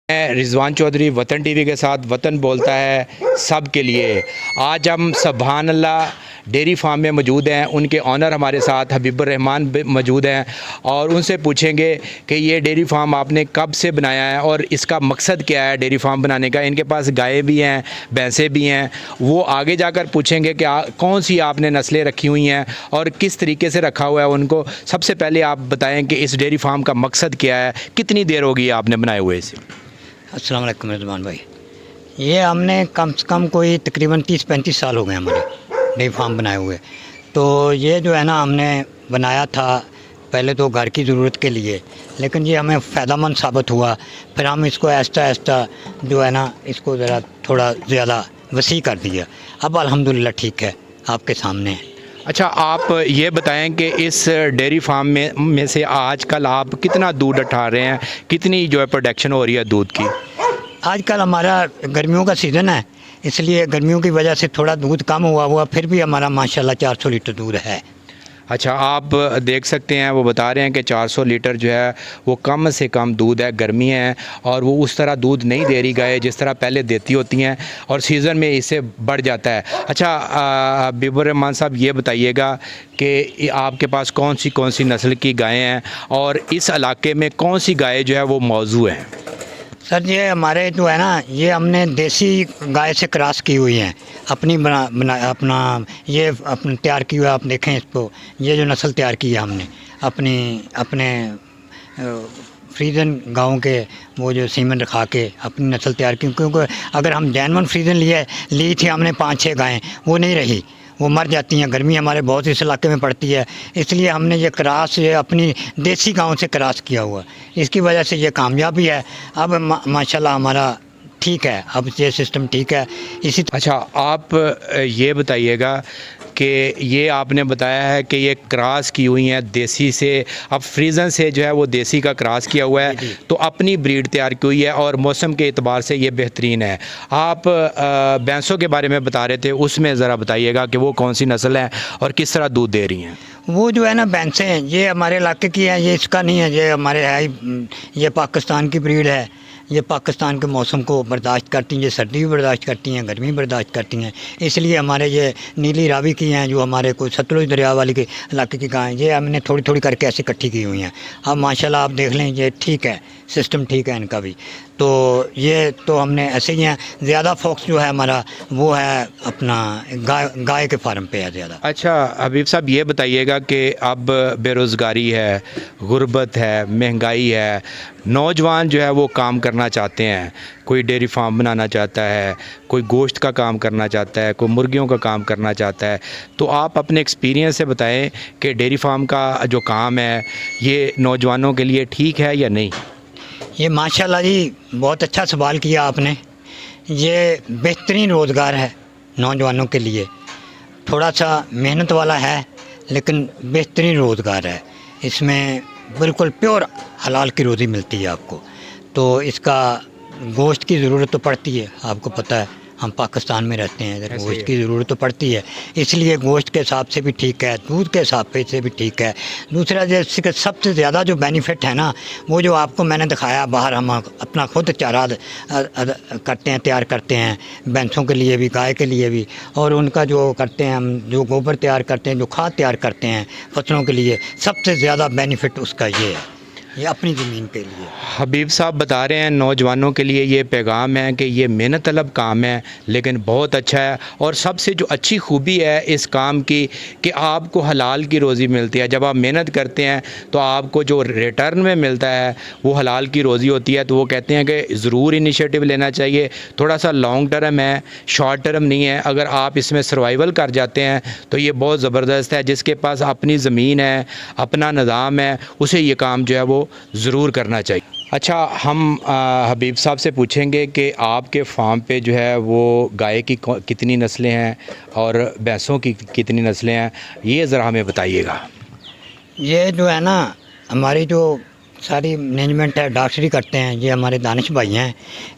मैं रिजवान चौधरी वतन टीवी के साथ वतन बोलता है सब के लिए। आज हम सुभान अल्लाह डेयरी फार्म में मौजूद हैं। उनके ऑनर हमारे साथ हबीबुर रहमान मौजूद हैं और उनसे पूछेंगे कि ये डेयरी फार्म आपने कब से बनाया है और इसका मकसद क्या है डेयरी फार्म बनाने का। इनके पास गायें भी हैं, भैंसें भी हैं। वो आगे जाकर पूछेंगे कि कौन सी आपने नस्लें रखी हुई हैं और किस तरीके से रखा हुआ है उनको। सबसे पहले आप बताएँ कि इस डेयरी फार्म का मकसद क्या है, कितनी देर होगी आपने बनाए हुए इसे? अस्सलाम वालेकुम रिजवान भाई, ये हमने कम से कम कोई तकरीबन 30-35 साल हो गए हमारे डेयरी फार्म बनाए हुए। तो ये जो है ना हमने बनाया था पहले तो घर की ज़रूरत के लिए, लेकिन ये हमें फ़ायदेमंद साबित हुआ। फिर हम इसको आहिस्ता आहिस्ता जो है ना इसको ज़रा थोड़ा ज़्यादा वसी कर दिया। अब अल्हम्दुलिल्लाह ठीक है, आपके सामने है। अच्छा, आप ये बताएं कि इस डेयरी फार्म में से आजकल आप कितना दूध उठा रहे हैं, कितनी जो है प्रोडक्शन हो रही है दूध की? आजकल हमारा गर्मियों का सीज़न है, इसलिए गर्मियों की वजह से थोड़ा दूध कम हुआ, फिर भी हमारा माशाल्लाह 400 लीटर दूध है। अच्छा, आप देख सकते हैं वो बता रहे हैं कि 400 लीटर जो है वो कम से कम दूध है। गर्मी है और वो उस तरह दूध नहीं दे रही गाय जिस तरह पहले देती होती हैं और सीज़न में इससे बढ़ जाता है। अच्छा, हबीबुर रहमान साहब ये बताइएगा कि आपके पास कौन सी नस्ल की गायें हैं और इस इलाके में कौन सी गायें जो है वो मौजू हैं? सर ये हमारे जो है ना ये हमने देसी गाय से क्रॉस की हुई हैं, अपनी अपना ये अपने तैयार की हुआ। आप देखें इसको, ये जो नस्ल तैयार की है हमने अपने फ्रीजन गाँव के वो जो सीमन रखा के अपनी नस्ल तैयार की। क्योंकि अगर हम जैनवन फ्रीजन ली थी हमने 5-6 गायें, वो नहीं रही, वो मर जाती हैं। गर्मी हमारे बहुत इस इलाके में पड़ती है, इसलिए हमने ये क्रॉस ये अपनी देसी गांव से क्रॉस किया हुआ। इसकी वजह से ये कामयाबी है। अब माशाल्लाह हमारा ठीक है, अब ये सिस्टम ठीक है। अच्छा, आप ये बताइएगा कि ये आपने बताया है कि ये क्रॉस की हुई हैं देसी से, अब फ्रीजन से जो है वो देसी का क्रॉस किया हुआ है, तो अपनी ब्रीड तैयार की हुई है और मौसम के एतबार से ये बेहतरीन है। आप भैंसों के बारे में बता रहे थे, उसमें ज़रा बताइएगा कि वो कौन सी नस्ल है और किस तरह दूध दे रही हैं? वो जो है ना भैंसें हैं, ये हमारे इलाके की है, ये इसका नहीं है, ये हमारे है, ये पाकिस्तान की ब्रीड है। ये पाकिस्तान के मौसम को बर्दाश्त करती हैं, ये सर्दी भी बर्दाश्त करती हैं, गर्मी बर्दाश्त करती हैं। इसलिए हमारे ये नीली रावी की हैं, जो हमारे कोई सतलुज दरिया वाली के इलाके की गायें, ये हमने थोड़ी थोड़ी करके ऐसे इकट्ठी की हुई हैं। अब माशाल्लाह आप देख लें, ये ठीक है, सिस्टम ठीक है इनका भी। तो ये तो हमने ऐसे ही हैं। ज़्यादा फोकस जो है हमारा वो है अपना गाय के फार्म पे है ज़्यादा। अच्छा हबीब साहब, ये बताइएगा कि अब बेरोज़गारी है, गुर्बत है, महंगाई है, नौजवान जो है वो काम करना चाहते हैं, कोई डेयरी फार्म बनाना चाहता है, कोई गोश्त का काम करना चाहता है, कोई मुर्गियों का काम करना चाहता है, तो आप अपने एक्सपीरियंस से बताएं कि डेयरी फार्म का जो काम है ये नौजवानों के लिए ठीक है या नहीं? ये माशाल्लाह जी बहुत अच्छा सवाल किया आपने। ये बेहतरीन रोज़गार है नौजवानों के लिए। थोड़ा सा मेहनत वाला है लेकिन बेहतरीन रोज़गार है। इसमें बिल्कुल प्योर हलाल की रोज़ी मिलती है आपको। तो इसका गोश्त की ज़रूरत तो पड़ती है, आपको पता है हम पाकिस्तान में रहते हैं, इधर गोश्त की ज़रूरत तो पड़ती है। इसलिए गोश्त के हिसाब से भी ठीक है, दूध के हिसाब से भी ठीक है। दूसरा जैसे सबसे ज़्यादा जो बेनिफिट है ना, वो जो आपको मैंने दिखाया, बाहर हम अपना खुद चारा करते हैं, तैयार करते हैं, भैंसों के लिए भी, गाय के लिए भी, और उनका जो करते हैं हम, जो गोबर तैयार करते हैं, जो खाद तैयार करते हैं फसलों के लिए, सबसे ज़्यादा बेनिफिट उसका ये है, ये अपनी ज़मीन के लिए। हबीब साहब बता रहे हैं नौजवानों के लिए ये पैगाम है कि ये मेहनत तलब काम है लेकिन बहुत अच्छा है। और सबसे जो अच्छी खूबी है इस काम की कि आपको हलाल की रोज़ी मिलती है। जब आप मेहनत करते हैं तो आपको जो रिटर्न में मिलता है वो हलाल की रोज़ी होती है। तो वो कहते हैं कि ज़रूर इनिशिएटिव लेना चाहिए। थोड़ा सा लॉन्ग टर्म है, शॉर्ट टर्म नहीं है। अगर आप इसमें सर्वाइवल कर जाते हैं तो ये बहुत ज़बरदस्त है। जिसके पास अपनी ज़मीन है, अपना निज़ाम है, उसे ये काम जो है वो ज़रूर करना चाहिए। अच्छा, हम हबीब साहब से पूछेंगे कि आपके फार्म पे जो है वो गाय की कितनी नस्लें हैं और भैंसों की कितनी नस्लें हैं, ये ज़रा हमें बताइएगा। ये जो है ना हमारी जो सारी मैनेजमेंट है, डॉक्टरी करते हैं, ये हमारे दानिश भाई हैं।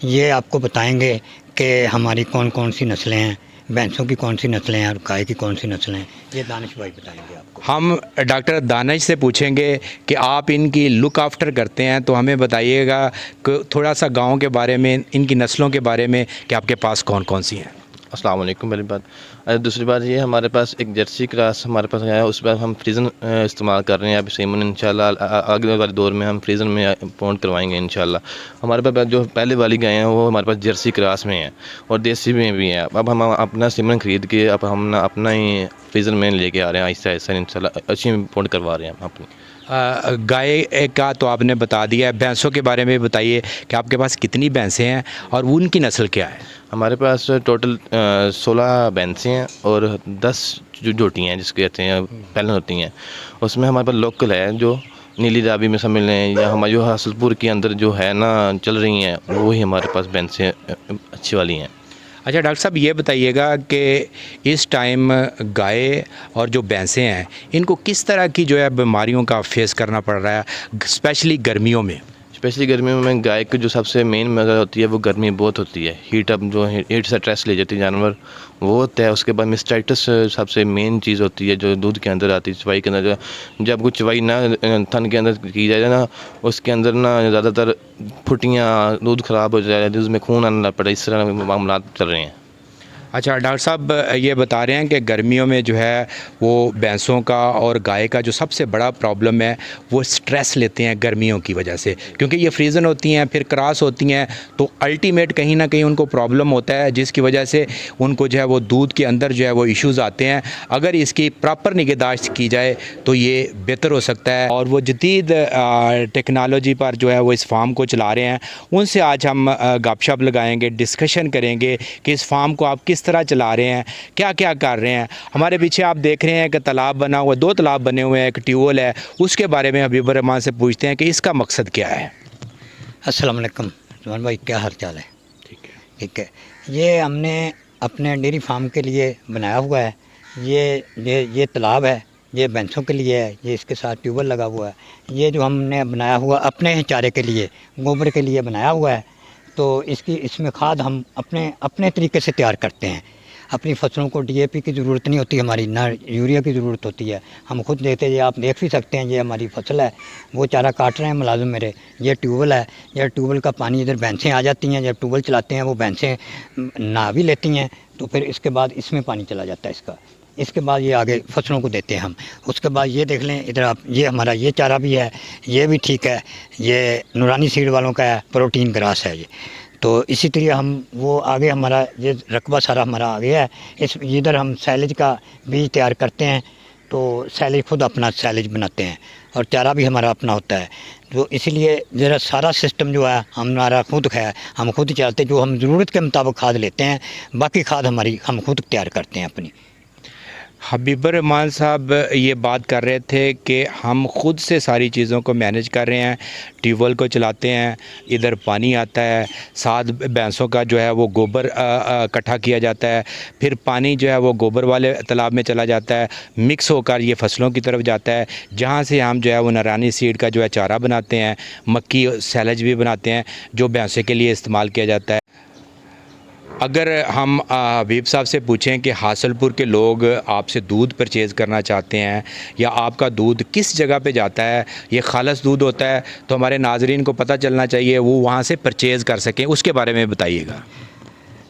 ये आपको बताएंगे कि हमारी कौन कौन सी नस्लें हैं, भैंसों की कौन सी नस्लें हैं और गाय की कौन सी नस्लें हैं, ये दानिश भाई बताएंगे आपको। हम डॉक्टर दानिश से पूछेंगे कि आप इनकी लुक आफ्टर करते हैं, तो हमें बताइएगा कि थोड़ा सा गांव के बारे में, इनकी नस्लों के बारे में, कि आपके पास कौन कौन सी हैं। अस्सलाम वालेकुम। पहली बात। दूसरी बात ये हमारे पास एक जर्सी क्रॉस हमारे पास है, उस पर हम फ्रीज़न इस्तेमाल कर रहे हैं। अभी सेमन इंशाल्लाह आगे वाले दौर में हम फ्रीज़न में पौंड करवाएंगे इंशाल्लाह। हमारे पास जो पहले वाली गायें हैं वो हमारे पास जर्सी क्रॉस में हैं और देसी में भी हैं। अब हम अपना सेमन ख़रीद के अब हम अपना ही फ्रीज़न में लेके आ रहे हैं, आहिस्ता आहिस्ता इंशाल्लाह अच्छी पौंड करवा रहे हैं हम अपनी। गाय का तो आपने बता दिया है, भैंसों के बारे में बताइए कि आपके पास कितनी भैंसें हैं और उनकी नस्ल क्या है। हमारे पास टोटल 16 भैंसें हैं और 10 जो जोटियाँ हैं जिसके कहते हैं पहले होती हैं। उसमें हमारे पास लोकल है जो नीली रावी में समझ लें, या हमारे जो हासलपुर के अंदर जो है ना चल रही हैं, वही हमारे पास भैंसें अच्छी वाली हैं। अच्छा डॉक्टर साहब, ये बताइएगा कि इस टाइम गाय और जो भैंसें हैं इनको किस तरह की जो है बीमारियों का फेस करना पड़ रहा है, स्पेशली गर्मियों में। स्पेशली गर्मियों में गाय की जो सबसे मेन वजह होती है वो गर्मी बहुत होती है। हीट अप जो हीट से स्ट्रेस ले जाती है जानवर, वो होता है। उसके बाद मिस्टाइटिस सबसे मेन चीज़ होती है जो दूध के अंदर आती है, चवाई के अंदर। जब कुछ चवाई ना थन के अंदर की जाए ना, उसके अंदर ना ज़्यादातर फुटियाँ, दूध ख़राब हो जाए, दूध में खून आना पड़े, इस तरह मामला चल रहे हैं। अच्छा डॉक्टर साहब, ये बता रहे हैं कि गर्मियों में जो है वो भैंसों का और गाय का जो सबसे बड़ा प्रॉब्लम है वो स्ट्रेस लेते हैं गर्मियों की वजह से, क्योंकि ये फ्रीज़न होती हैं फिर क्रॉस होती हैं, तो अल्टीमेट कहीं ना कहीं उनको प्रॉब्लम होता है, जिसकी वजह से उनको जो है वो दूध के अंदर जो है वो इश्यूज़ आते हैं। अगर इसकी प्रॉपर निगहदाश्त की जाए तो ये बेहतर हो सकता है। और वो जदीद टेक्नोलॉजी पर जो है वो इस फार्म को चला रहे हैं, उनसे आज हम गपशप लगाएंगे, डिस्कशन करेंगे कि इस फार्म को आप किस तरह चला रहे हैं, क्या क्या कर रहे हैं। हमारे पीछे आप देख रहे हैं कि तालाब बना हुआ है, 2 तालाब बने हुए हैं, एक ट्यूबवेल है, उसके बारे में हबीब रहमान से पूछते हैं कि इसका मकसद क्या है। अस्सलाम वालेकुम जुमान भाई, क्या हाल चाल है? ठीक है। ठीक है, ये हमने अपने डेयरी फार्म के लिए बनाया हुआ है। ये तालाब है, ये भैंसों के लिए है, ये इसके साथ ट्यूबवेल लगा हुआ है। ये जो हमने बनाया हुआ अपने ही चारे के लिए, गोबर के लिए बनाया हुआ है, तो इसमें खाद हम अपने तरीके से तैयार करते हैं। अपनी फसलों को डीएपी की ज़रूरत नहीं होती हमारी, ना यूरिया की ज़रूरत होती है, हम खुद देते हैं। आप देख भी सकते हैं, ये हमारी फसल है, वो चारा काट रहे हैं मुलाजिम मेरे। ये ट्यूबवेल है, ये ट्यूबवेल का पानी इधर भैंसें आ जाती हैं, जब ट्यूबवेल चलाते हैं वो भैंसें नहा भी लेती हैं, तो फिर इसके बाद इसमें पानी चला जाता है इसका। इसके बाद ये आगे फसलों को देते हैं हम। उसके बाद ये देख लें इधर आप, ये हमारा ये चारा भी है, ये भी ठीक है, ये नूरानी सीड वालों का है, प्रोटीन ग्रास है ये। तो इसी तरह हम वो आगे हमारा ये रकबा सारा हमारा आगे है। इधर हम सैलेज का बीज तैयार करते हैं, तो सैलेज खुद अपना सैलेज बनाते हैं और चारा भी हमारा अपना होता है। तो इसलिए ज़रा सारा सिस्टम जो है हमारा खुद है, हम खुद चलते, जो हम ज़रूरत के मुताबिक खाद लेते हैं, बाकी खाद हमारी हम खुद तैयार करते हैं अपनी। हबीब रहमान साहब ये बात कर रहे थे कि हम ख़ुद से सारी चीज़ों को मैनेज कर रहे हैं, ट्यूबवेल को चलाते हैं, इधर पानी आता है, साथ भैंसों का जो है वो गोबर इकट्ठा किया जाता है, फिर पानी जो है वो गोबर वाले तालाब में चला जाता है, मिक्स होकर ये फसलों की तरफ जाता है, जहाँ से हम जो है वो नरानी सीड का जो है चारा बनाते हैं, मक्की सैलेज भी बनाते हैं, जो भैंसों के लिए इस्तेमाल किया जाता है। अगर हम हबीब साहब से पूछें कि हासलपुर के लोग आपसे दूध परचेज़ करना चाहते हैं या आपका दूध किस जगह पे जाता है, ये खालस दूध होता है, तो हमारे नाजरीन को पता चलना चाहिए, वो वहाँ से परचेज़ कर सकें, उसके बारे में बताइएगा।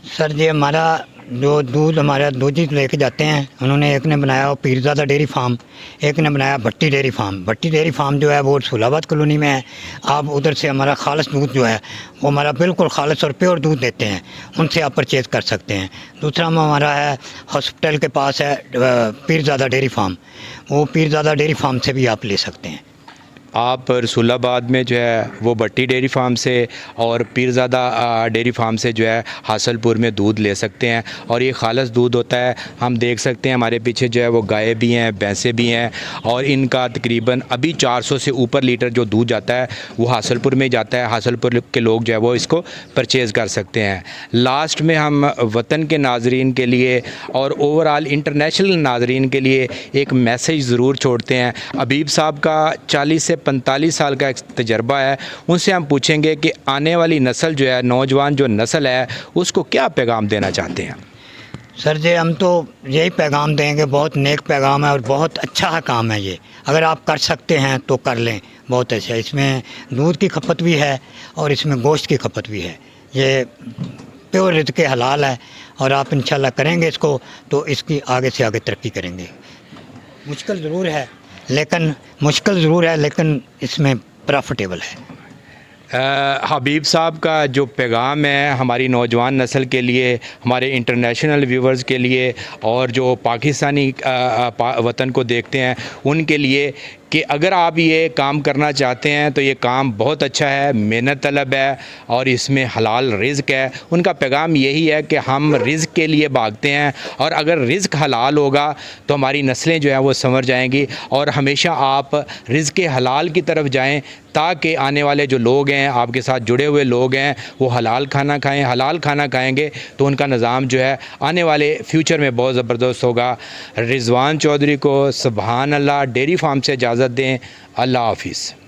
सर जी, हमारा जो दूध हमारा दूधी लेके जाते हैं, उन्होंने एक ने बनाया पीरज़ादा डेयरी फार्म, एक ने बनाया भट्टी डेयरी फार्म। भट्टी डेयरी फार्म जो है वो सुलाबाद कॉलोनी में है। आप उधर से हमारा खालस दूध जो है वो हमारा बिल्कुल खालस और प्योर दूध देते हैं, उनसे आप परचेज़ कर सकते हैं। दूसरा हमारा है हॉस्पिटल के पास है पीरज़ादा डेयरी फार्म, वो पीरज़ादा डेयरी फार्म से भी आप ले सकते हैं। आप रसूलाबाद में जो है वो भट्टी डेयरी फार्म से और पीरज़ादा डेयरी फार्म से जो है हासलपुर में दूध ले सकते हैं, और ये खालस दूध होता है। हम देख सकते हैं हमारे पीछे जो है वो गाय भी हैं, भैंसें भी हैं, और इनका तकरीबन अभी 400 से ऊपर लीटर जो दूध जाता है वो हासलपुर में जाता है। हासलपुर के लोग जो है वो इसको परचेज़ कर सकते हैं। लास्ट में हम वतन के नाजरीन के लिए और ओवरऑल इंटरनेशनल नाजरीन के लिए एक मैसेज ज़रूर छोड़ते हैं। हबीब साहब का 40 से 45 साल का एक तजर्बा है, उनसे हम पूछेंगे कि आने वाली नस्ल जो है, नौजवान जो नस्ल है, उसको क्या पैगाम देना चाहते हैं। सर जी हम तो यही पैगाम देंगे, बहुत नेक पैगाम है और बहुत अच्छा काम है ये। अगर आप कर सकते हैं तो कर लें, बहुत अच्छा है। इसमें दूध की खपत भी है और इसमें गोश्त की खपत भी है। ये प्योर रिज़्क़ हलाल है और आप इंशाल्लाह करेंगे इसको तो इसकी आगे से आगे तरक्की करेंगे। मुश्किल ज़रूर है लेकिन इसमें प्रॉफिटेबल है। हबीब साहब का जो पैगाम है हमारी नौजवान नस्ल के लिए, हमारे इंटरनेशनल व्यूवर्स के लिए और जो पाकिस्तानी वतन को देखते हैं उनके लिए कि अगर आप ये काम करना चाहते हैं तो ये काम बहुत अच्छा है, मेहनत तलब है और इसमें हलाल रिज़्क़ है। उनका पैगाम यही है कि हम रिज़्क़ के लिए भागते हैं और अगर रिज़्क़ हलाल होगा तो हमारी नस्लें जो हैं वो संवर जाएंगी। और हमेशा आप रिज़्क़ हलाल की तरफ जाएं ताकि आने वाले जो लोग हैं, आपके साथ जुड़े हुए लोग हैं, वो हलाल खाना खाएं। हलाल खाना खाएंगे तो उनका निज़ाम जो है आने वाले फ्यूचर में बहुत ज़बरदस्त होगा। रिजवान चौधरी को सुभान अल्लाह डेयरी फार्म से इजाज़त दें। अल्लाह हाफिज़।